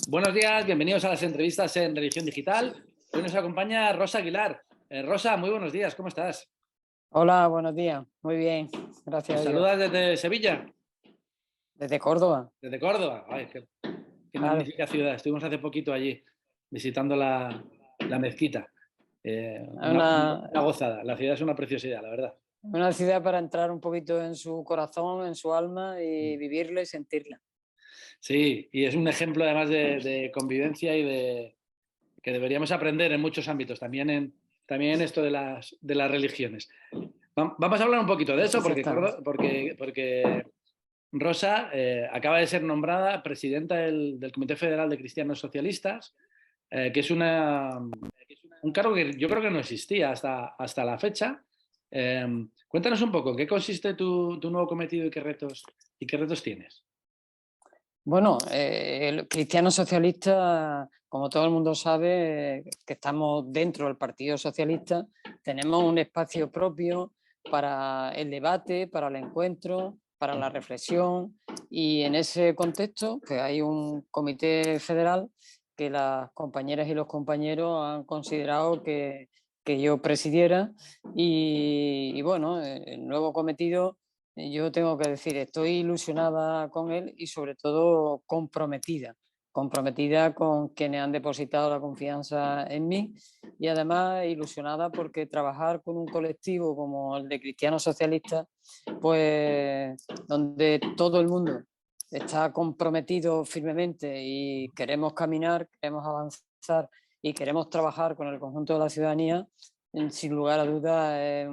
Buenos días, bienvenidos a las entrevistas en Religión Digital. Hoy nos acompaña Rosa Aguilar. Rosa, muy buenos días, ¿cómo estás? Hola, buenos días. Muy bien, gracias Nos a Dios. saludas desde Sevilla, Desde Córdoba, desde Córdoba. Ay, qué claro. magnífica ciudad. Estuvimos hace poquito allí visitando la mezquita. Es Una gozada. La ciudad es una preciosidad, la verdad. una ciudad para entrar un poquito en su corazón, en su alma y vivirla y sentirla. Sí, y es un ejemplo además de convivencia y de que deberíamos aprender en muchos ámbitos, también en esto de las religiones. Vamos a hablar un poquito de eso Ciertamente. porque Rosa acaba de ser nombrada presidenta del Comité Federal de Cristianos Socialistas, que es un cargo que yo creo que no existía hasta la fecha. Cuéntanos un poco, ¿en qué consiste tu nuevo cometido y qué retos tienes? Bueno, el cristiano socialista, como todo el mundo sabe, que estamos dentro del Partido Socialista, tenemos un espacio propio para el debate, para el encuentro, para la reflexión y en ese contexto pues hay un comité federal que las compañeras y los compañeros han considerado que yo presidiera y bueno, el nuevo cometido yo tengo que decir, estoy ilusionada con él y sobre todo comprometida con quienes han depositado la confianza en mí y además ilusionada porque trabajar con un colectivo como el de Cristianos Socialistas, pues donde todo el mundo está comprometido firmemente y queremos caminar, queremos avanzar y queremos trabajar con el conjunto de la ciudadanía, sin lugar a dudas es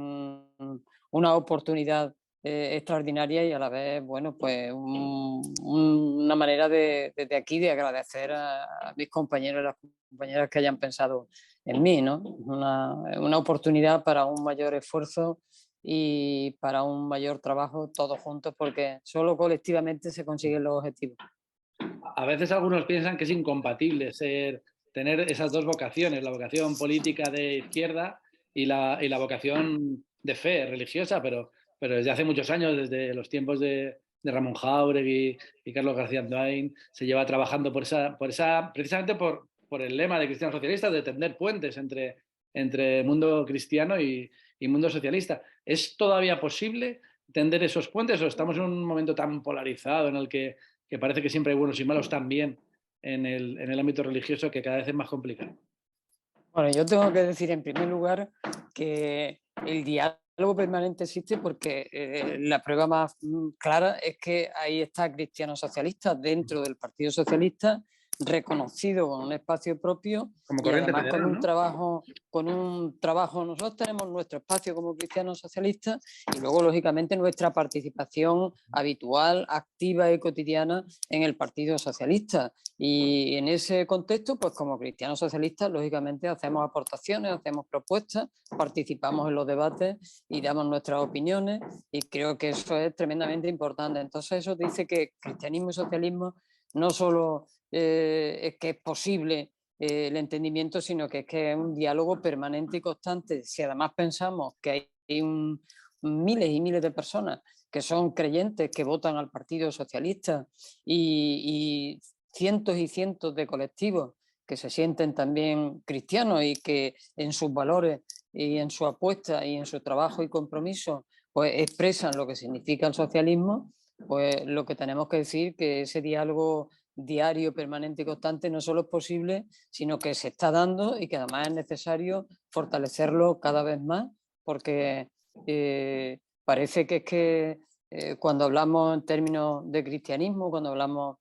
una oportunidad extraordinaria y a la vez, bueno, pues una manera desde aquí de agradecer a mis compañeros y las compañeras que hayan pensado en mí, ¿no? Una oportunidad para un mayor esfuerzo y para un mayor trabajo todos juntos porque solo colectivamente se consiguen los objetivos. A veces algunos piensan que es incompatible tener esas dos vocaciones, la vocación política de izquierda y la vocación de fe religiosa, pero desde hace muchos años, desde los tiempos de Ramón Jáuregui y Carlos García Andoain, se lleva trabajando precisamente por el lema de Cristianos Socialistas de tender puentes entre mundo cristiano y mundo socialista. ¿Es todavía posible tender esos puentes o estamos en un momento tan polarizado en el que parece que siempre hay buenos y malos también en el ámbito religioso, que cada vez es más complicado? Bueno, yo tengo que decir en primer lugar que el diálogo permanente existe porque la prueba más clara es que ahí está Cristiano Socialista dentro del Partido Socialista, reconocido con un espacio propio Como y corriente además federal, ¿no? con un trabajo, nosotros tenemos nuestro espacio como cristianos socialistas y luego lógicamente nuestra participación habitual, activa y cotidiana en el Partido Socialista. Y en ese contexto, pues como cristianos socialistas, lógicamente hacemos aportaciones, hacemos propuestas, participamos en los debates y damos nuestras opiniones y creo que eso es tremendamente importante. Entonces eso dice que cristianismo y socialismo no solo es que es posible el entendimiento, sino que es un diálogo permanente y constante. Si además pensamos que hay miles y miles de personas que son creyentes, que votan al Partido Socialista y cientos y cientos de colectivos que se sienten también cristianos y que en sus valores y en su apuesta y en su trabajo y compromiso pues expresan lo que significa el socialismo, pues lo que tenemos que decir que ese diálogo diario, permanente y constante no solo es posible, sino que se está dando y que además es necesario fortalecerlo cada vez más porque parece que es que cuando hablamos en términos de cristianismo, cuando hablamos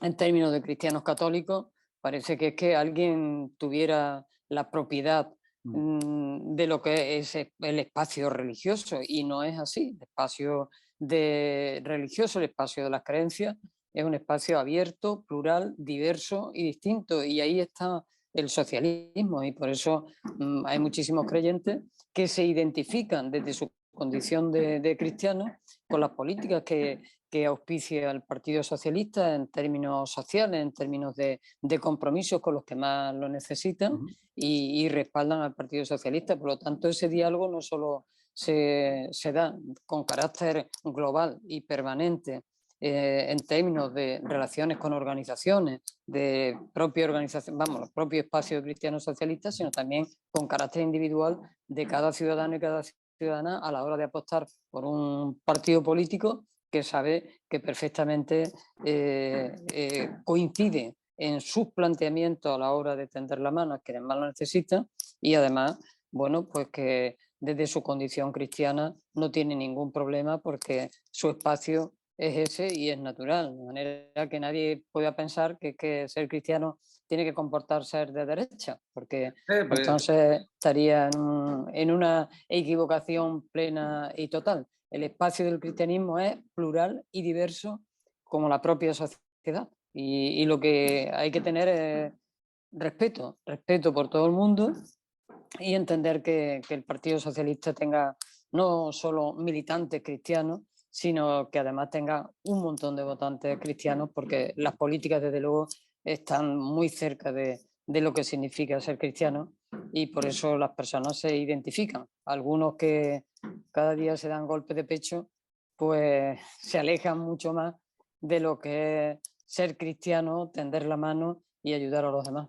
en términos de cristianos católicos, parece que es que alguien tuviera la propiedad de lo que es el espacio religioso y no es así. El espacio religioso, el espacio de las creencias, es un espacio abierto, plural, diverso y distinto. Y ahí está el socialismo y por eso hay muchísimos creyentes que se identifican desde su condición de cristianos con las políticas que auspicia el Partido Socialista en términos sociales, en términos de compromisos con los que más lo necesitan y respaldan al Partido Socialista. Por lo tanto, ese diálogo no solo se da con carácter global y permanente en términos de relaciones con organizaciones, de propia organización, vamos, los propios espacios cristianos socialistas, sino también con carácter individual de cada ciudadano y cada ciudadana a la hora de apostar por un partido político que sabe que perfectamente coincide en sus planteamientos a la hora de tender la mano a quienes más lo necesitan y además, bueno, pues que desde su condición cristiana no tiene ningún problema porque su espacio es ese y es natural, de manera que nadie pueda pensar que ser cristiano tiene que comportarse de derecha, porque Pues, entonces estaría en una equivocación plena y total. El espacio del cristianismo es plural y diverso como la propia sociedad y lo que hay que tener es respeto, respeto por todo el mundo y entender que el Partido Socialista tenga no solo militantes cristianos, sino que además tenga un montón de votantes cristianos, porque las políticas, desde luego, están muy cerca de lo que significa ser cristiano y por eso las personas se identifican. Algunos que cada día se dan golpes de pecho, pues se alejan mucho más de lo que es ser cristiano, tender la mano y ayudar a los demás.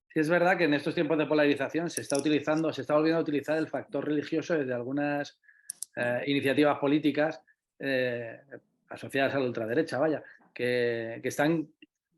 sí es verdad que en estos tiempos de polarización se está volviendo a utilizar el factor religioso desde algunas iniciativas políticas eh, asociadas a la ultraderecha, vaya, que están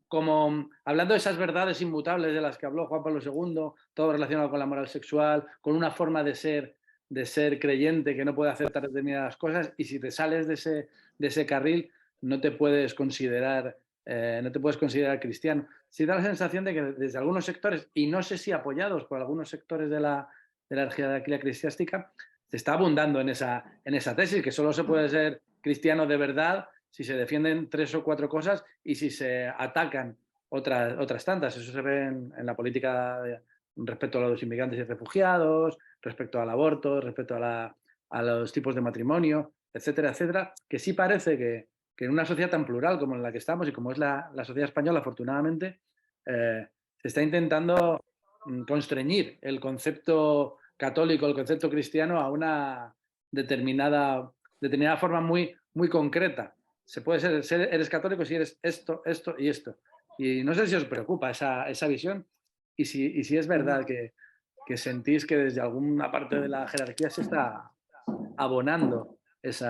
como hablando de esas verdades inmutables de las que habló Juan Pablo II, todo relacionado con la moral sexual, con una forma de ser creyente que no puede aceptar determinadas cosas, y si te sales de ese carril no te puedes considerar, no te puedes considerar cristiano. Sí da la sensación de que desde algunos sectores, y no sé si apoyados por algunos sectores de la jerarquía eclesiástica, se está abundando en esa tesis, que solo se puede ser cristiano de verdad si se defienden 3 o 4 cosas y si se atacan otras tantas. Eso se ve en la política respecto a los inmigrantes y refugiados, respecto al aborto, respecto a los tipos de matrimonio, etcétera, etcétera, que sí parece que en una sociedad tan plural como en la que estamos y como es la sociedad española, afortunadamente, se está intentando constreñir el concepto católico, el concepto cristiano a una determinada forma muy concreta. Se puede eres católico si eres esto, esto y esto. Y no sé si os preocupa esa visión y si es verdad que sentís que desde alguna parte de la jerarquía se está abonando ese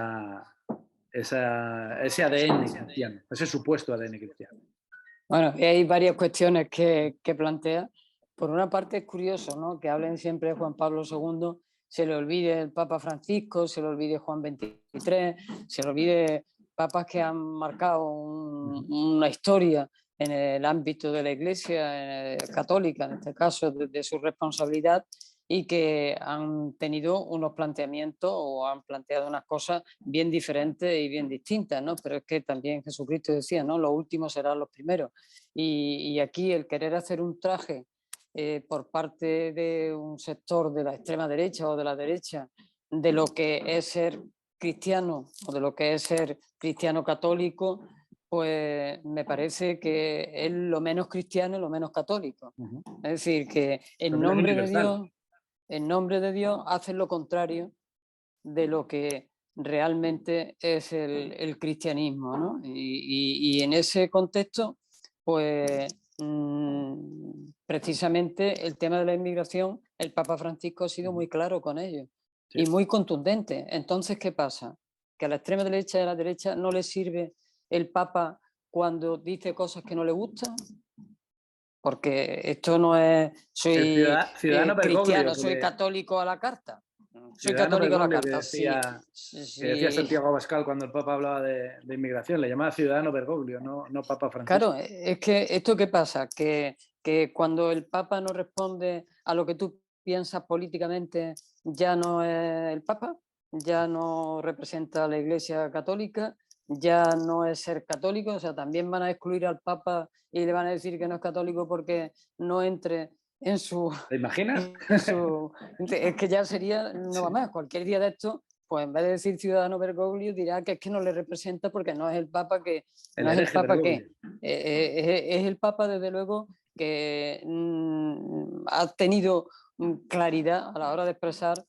ADN cristiano, ese supuesto ADN cristiano. Bueno, hay varias cuestiones que plantea. Por una parte es curioso, ¿no?, que hablen siempre de Juan Pablo II, se le olvide el Papa Francisco, se le olvide Juan XXIII, se le olvide papas que han marcado una historia en el ámbito de la Iglesia católica, en este caso, de su responsabilidad, y que han tenido unos planteamientos o han planteado unas cosas bien diferentes y bien distintas, ¿no? Pero es que también Jesucristo decía, ¿no?, los últimos serán los primeros. Y aquí el querer hacer un traje por parte de un sector de la extrema derecha o de la derecha de lo que es ser cristiano o de lo que es ser cristiano católico, pues me parece que es lo menos cristiano y lo menos católico. Uh-huh. Es decir, que Lo menos universal. en nombre de Dios hacen lo contrario de lo que realmente es el cristianismo, ¿no? Y en ese contexto, pues precisamente el tema de la inmigración, el Papa Francisco ha sido muy claro con ello Sí. y muy contundente. Entonces, ¿qué pasa? Que a la extrema derecha y a la derecha no le sirve el Papa cuando dice cosas que no le gustan, porque esto no es El soy ciudadano Bergoglio, cristiano, soy católico a la carta. Soy ciudadano católico a la Bergoglio carta, sí. que decía Sí. Santiago Abascal cuando el Papa hablaba de inmigración, le llamaba ciudadano Bergoglio, no Papa Francisco. Claro, es que esto qué pasa, que cuando el Papa no responde a lo que tú piensas políticamente, ya no es el Papa, ya no representa a la Iglesia Católica, ya no es ser católico, o sea, también van a excluir al Papa y le van a decir que no es católico porque no entre en su... ¿Te imaginas? En su es que ya sería, no va Sí. más, cualquier día de esto, pues en vez de decir ciudadano Bergoglio dirá que es que no le representa porque no es el Papa que, El no es el hereje Papa que, Bergoglio. es el Papa, desde luego, que ha tenido claridad a la hora de expresar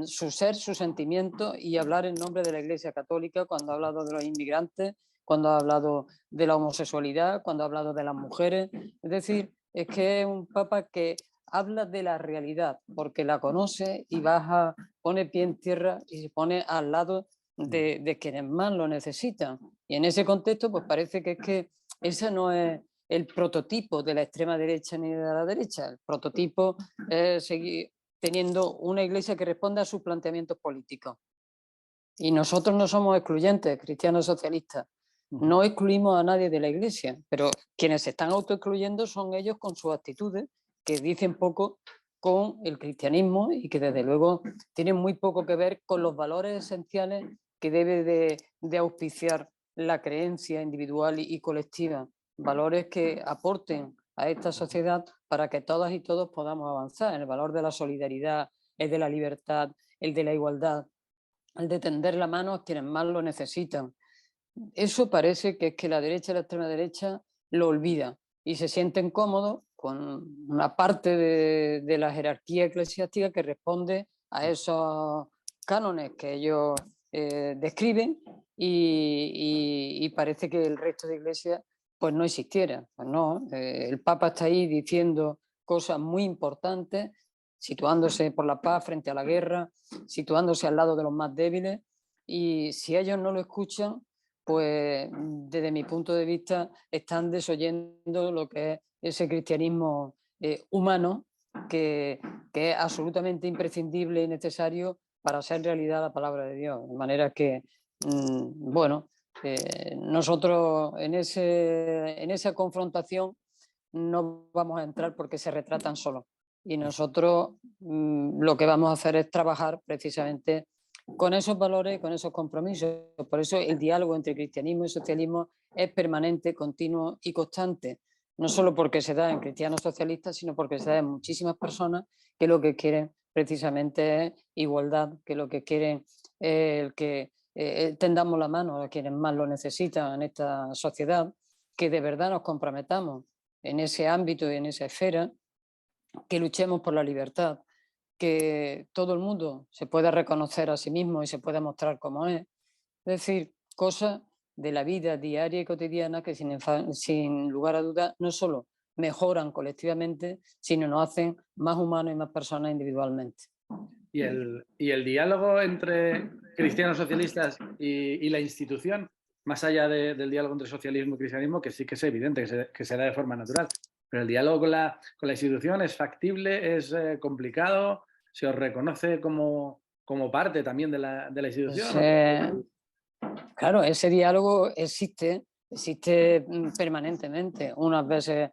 su ser, su sentimiento y hablar en nombre de la Iglesia Católica cuando ha hablado de los inmigrantes cuando ha hablado de la homosexualidad, cuando ha hablado de las mujeres. Es decir, es que es un papa que habla de la realidad porque la conoce y baja, pone pie en tierra y se pone al lado de quienes más lo necesitan. Y en ese contexto, pues parece que es que ese no es el prototipo de la extrema derecha ni de la derecha. El prototipo es seguir teniendo una iglesia que responda a sus planteamientos políticos. Y nosotros no somos excluyentes, cristianos socialistas. No excluimos a nadie de la iglesia, pero quienes se están autoexcluyendo son ellos con sus actitudes, que dicen poco con el cristianismo y que desde luego tienen muy poco que ver con los valores esenciales que debe de auspiciar la creencia individual y colectiva. Valores que aporten a esta sociedad para que todas y todos podamos avanzar. El valor de la solidaridad, el de la libertad, el de la igualdad, el de tender la mano a quienes más lo necesitan. Eso parece que es que la derecha y la extrema derecha lo olvida y se sienten cómodos con una parte de la jerarquía eclesiástica que responde a esos cánones que ellos describen y parece que el resto de iglesias pues no existiera. Pues no, el Papa está ahí diciendo cosas muy importantes, situándose por la paz frente a la guerra, situándose al lado de los más débiles, y si ellos no lo escuchan, pues desde mi punto de vista están desoyendo lo que es ese cristianismo humano que es absolutamente imprescindible y necesario para hacer realidad la palabra de Dios. De manera que, bueno, nosotros en esa confrontación no vamos a entrar porque se retratan solos. Y nosotros lo que vamos a hacer es trabajar precisamente con esos valores, con esos compromisos. Por eso el diálogo entre cristianismo y socialismo es permanente, continuo y constante. No solo porque se da en cristianos socialistas, sino porque se da en muchísimas personas que lo que quieren precisamente es igualdad, que lo que quieren es que tendamos la mano a quienes más lo necesitan en esta sociedad, que de verdad nos comprometamos en ese ámbito y en esa esfera, que luchemos por la libertad, que todo el mundo se pueda reconocer a sí mismo y se pueda mostrar como es. Es decir, cosas de la vida diaria y cotidiana que sin lugar a dudas no solo mejoran colectivamente, sino nos hacen más humanos y más personas individualmente. Y el diálogo entre cristianos socialistas y la institución, más allá del diálogo entre socialismo y cristianismo, que sí que es evidente, que se da de forma natural, pero el diálogo con la institución es factible, es complicado, se os reconoce como parte también de la institución. Claro, ese diálogo existe permanentemente, unas veces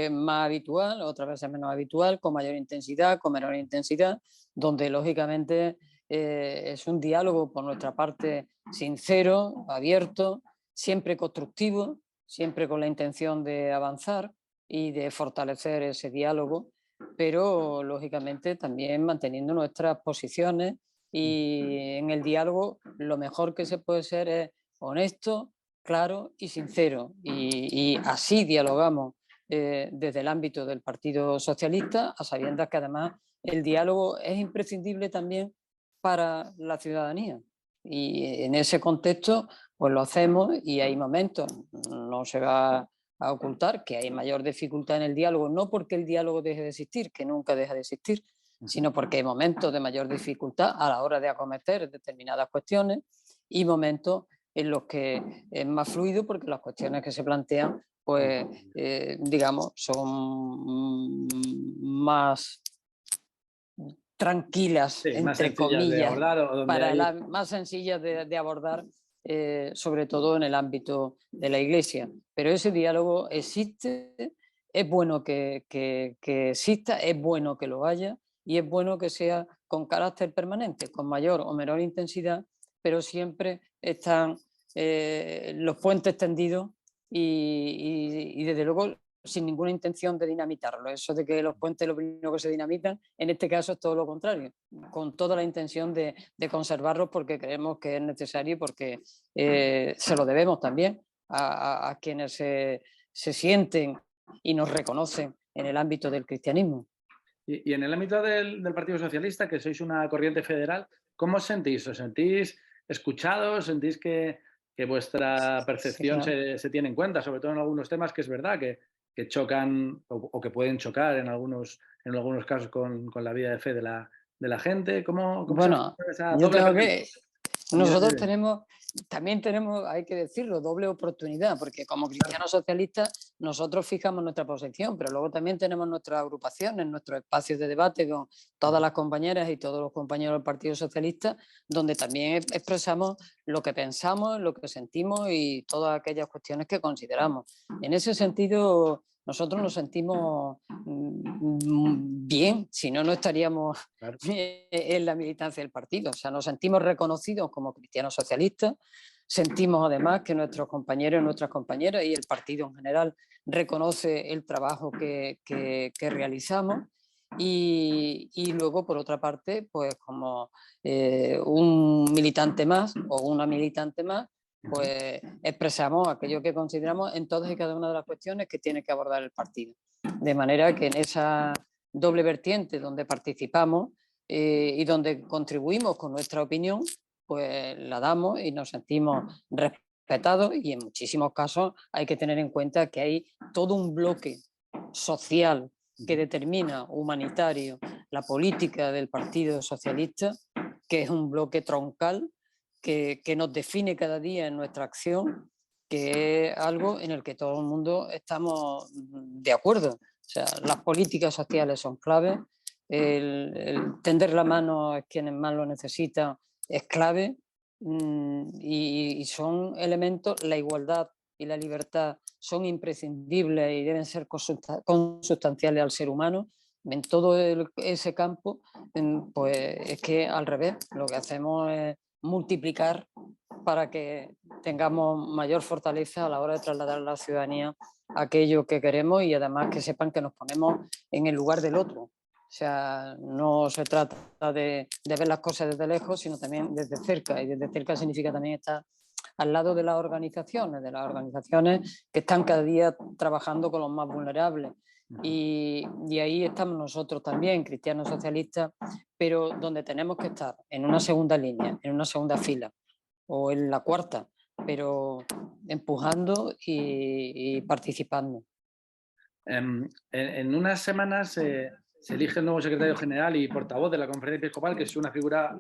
más habitual, otras veces menos habitual, con mayor intensidad, con menor intensidad, donde lógicamente es un diálogo por nuestra parte sincero, abierto, siempre constructivo, siempre con la intención de avanzar y de fortalecer ese diálogo, pero lógicamente también manteniendo nuestras posiciones, y en el diálogo lo mejor que se puede ser es honesto, claro y sincero. Y así dialogamos desde el ámbito del Partido Socialista, a sabiendas que además el diálogo es imprescindible también para la ciudadanía. Y en ese contexto pues lo hacemos, y hay momentos, no se va a ocultar que hay mayor dificultad en el diálogo, no porque el diálogo deje de existir, que nunca deja de existir, sino porque hay momentos de mayor dificultad a la hora de acometer determinadas cuestiones y momentos en los que es más fluido porque las cuestiones que se plantean, pues, digamos, son más tranquilas, Sí, entre más sencillas de comillas, abordar o donde para hay... más sencillas de abordar, sobre todo en el ámbito de la Iglesia. Pero ese diálogo existe, es bueno que exista, es bueno que lo haya, y es bueno que sea con carácter permanente, con mayor o menor intensidad, pero siempre están los puentes tendidos y desde luego sin ninguna intención de dinamitarlo. Eso de que los puentes lo primero que se dinamitan, en este caso es todo lo contrario, con toda la intención de conservarlos porque creemos que es necesario y porque se lo debemos también a quienes se sienten y nos reconocen en el ámbito del cristianismo. Y en el ámbito del Partido Socialista, que sois una corriente federal, ¿cómo os sentís? ¿Os sentís escuchados? ¿Sentís que que vuestra Sí, percepción claro. se tiene en cuenta, sobre todo en algunos temas que es verdad que chocan o que pueden chocar en algunos casos con la vida de fe de la gente. ¿Cómo se Bueno, afronta esa yo doble tengo pelea? que Dime, nosotros dime. también tenemos, hay que decirlo, doble oportunidad, porque como Claro. cristianos socialistas nosotros fijamos nuestra posición, pero luego también tenemos nuestras agrupaciones, nuestros espacios de debate con todas las compañeras y todos los compañeros del Partido Socialista, donde también expresamos lo que pensamos, lo que sentimos y todas aquellas cuestiones que consideramos. En ese sentido, nosotros nos sentimos bien, si no, no estaríamos Claro. en la militancia del partido. O sea, nos sentimos reconocidos como cristianos socialistas, sentimos además que nuestros compañeros y nuestras compañeras y el partido en general reconoce el trabajo que realizamos. Y luego, por otra parte, pues como un militante más o una militante más, pues expresamos aquello que consideramos en todas y cada una de las cuestiones que tiene que abordar el partido. De manera que en esa doble vertiente donde participamos y donde contribuimos con nuestra opinión, pues la damos y nos sentimos respetados, y en muchísimos casos hay que tener en cuenta que hay todo un bloque social que determina, humanitario, la política del Partido Socialista, que es un bloque troncal que nos define cada día en nuestra acción, que es algo en el que todo el mundo estamos de acuerdo. O sea, las políticas sociales son claves, el tender la mano a quienes más lo necesitan es clave, y son elementos, la igualdad y la libertad son imprescindibles y deben ser consustanciales al ser humano. En todo ese campo, pues es que al revés, lo que hacemos es multiplicar para que tengamos mayor fortaleza a la hora de trasladar a la ciudadanía aquello que queremos, y además que sepan que nos ponemos en el lugar del otro. O sea, no se trata de ver las cosas desde lejos, sino también desde cerca. Y desde cerca significa también estar al lado de las organizaciones que están cada día trabajando con los más vulnerables. Y ahí estamos nosotros también, cristianos socialistas, pero donde tenemos que estar, en una segunda línea, en una segunda fila o en la cuarta, pero empujando y participando. En unas semanas se elige el nuevo secretario general y portavoz de la Conferencia Episcopal, que es una figura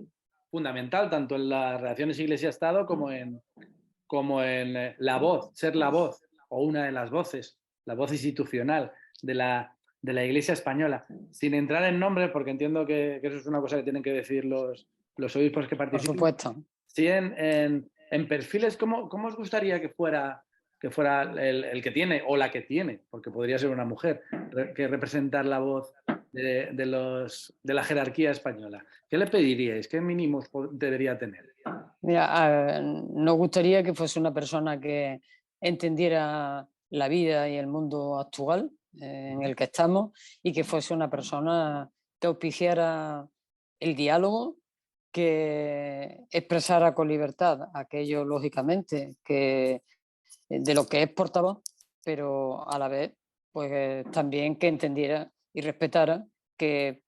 fundamental tanto en las relaciones Iglesia-Estado como en la voz, ser la voz o una de las voces, la voz institucional de la Iglesia española. Sin entrar en nombres, porque entiendo que eso es una cosa que tienen que decir los obispos que Por participen. supuesto. Sí, en perfiles, ¿cómo os gustaría que fuera el que tiene o la que tiene, porque podría ser una mujer, que representar la voz de la jerarquía española? ¿Qué le pediríais? ¿Qué mínimos debería tener? Mira, nos gustaría que fuese una persona que entendiera la vida y el mundo actual en el que estamos, y que fuese una persona que auspiciara el diálogo, que expresara con libertad aquello, lógicamente, que de lo que es portavoz, pero a la vez, pues también que entendiera y respetara que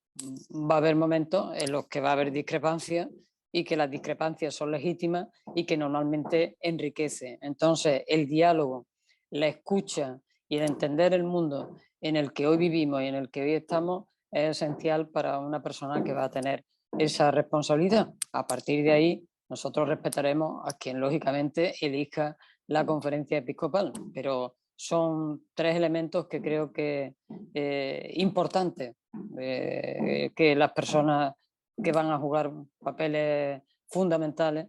va a haber momentos en los que va a haber discrepancias, y que las discrepancias son legítimas y que normalmente enriquece. Entonces, el diálogo, la escucha y el entender el mundo en el que hoy vivimos y en el que hoy estamos es esencial para una persona que va a tener esa responsabilidad. A partir de ahí, nosotros respetaremos a quien lógicamente elija la conferencia episcopal, pero son tres elementos que creo que importantes, que las personas que van a jugar papeles fundamentales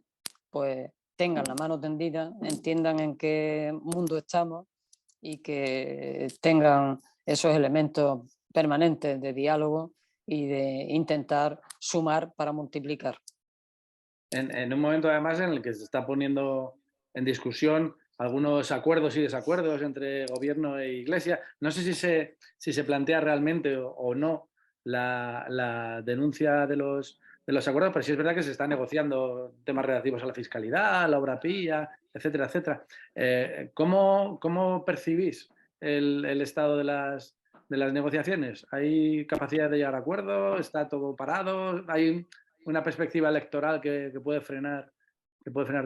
pues tengan la mano tendida, entiendan en qué mundo estamos y que tengan esos elementos permanentes de diálogo y de intentar sumar para multiplicar. En un momento además en el que se está poniendo en discusión algunos acuerdos y desacuerdos entre gobierno e iglesia. No sé si se plantea realmente o no la denuncia de los acuerdos, pero sí es verdad que se están negociando temas relativos a la fiscalidad, a la obra pía, etcétera, etcétera. ¿Cómo percibís el estado de las negociaciones? ¿Hay capacidad de llegar a acuerdo? ¿Está todo parado? ¿Hay una perspectiva electoral que puede frenar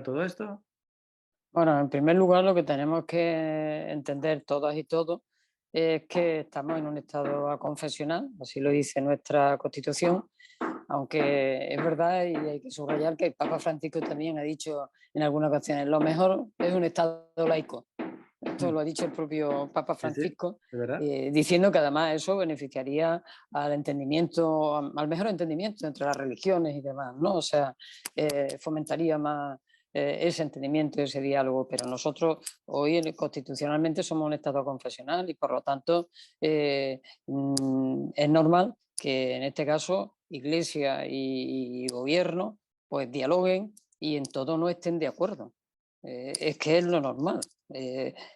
todo esto? Bueno, en primer lugar, lo que tenemos que entender todas y todos es que estamos en un estado aconfesional, así lo dice nuestra Constitución, aunque es verdad y hay que subrayar que el Papa Francisco también ha dicho en algunas ocasiones, lo mejor es un estado laico. Esto Mm. lo ha dicho el propio Papa Sí, sí, Francisco, de verdad. diciendo que además eso beneficiaría al entendimiento, al mejor entendimiento entre las religiones y demás, ¿no? O sea, fomentaría más ese entendimiento, ese diálogo, pero nosotros hoy constitucionalmente somos un Estado confesional y por lo tanto es normal que en este caso Iglesia y gobierno pues dialoguen y en todo no estén de acuerdo. Es que es lo normal.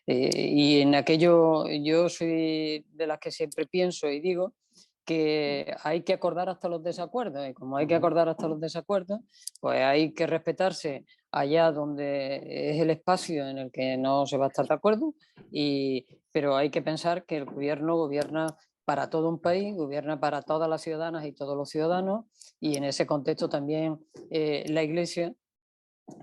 Y en aquello yo soy de las que siempre pienso y digo que hay que acordar hasta los desacuerdos y como hay que Ujú. acordar hasta los desacuerdos, pues hay que respetarse allá donde es el espacio en el que no se va a estar de acuerdo, pero hay que pensar que el gobierno gobierna para todo un país, gobierna para todas las ciudadanas y todos los ciudadanos y en ese contexto también la Iglesia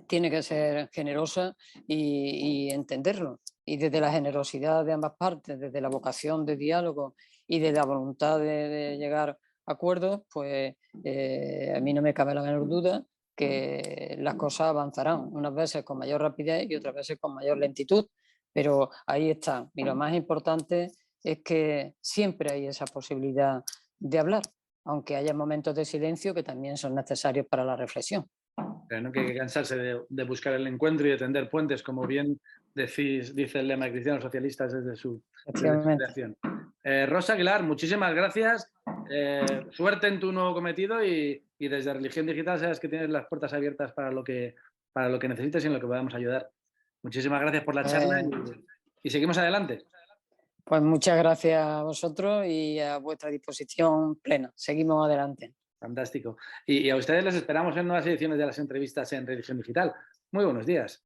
tiene que ser generosa y entenderlo. Y desde la generosidad de ambas partes, desde la vocación de diálogo y de la voluntad de llegar a acuerdos, pues a mí no me cabe la menor duda que las cosas avanzarán, unas veces con mayor rapidez y otras veces con mayor lentitud, pero ahí están. Y lo más importante es que siempre hay esa posibilidad de hablar, aunque haya momentos de silencio que también son necesarios para la reflexión. No que hay que cansarse de buscar el encuentro y de tender puentes, como bien dice el lema de Cristianos Socialistas desde su Efectivamente. creación. Rosa Aguilar, muchísimas gracias. Suerte en tu nuevo cometido y desde Religión Digital sabes que tienes las puertas abiertas para lo que necesites y en lo que podamos ayudar. Muchísimas gracias por la charla Eh, y seguimos adelante. Pues muchas gracias a vosotros y a vuestra disposición plena. Seguimos adelante. Fantástico. Y a ustedes les esperamos en nuevas ediciones de las entrevistas en Religión Digital. Muy buenos días.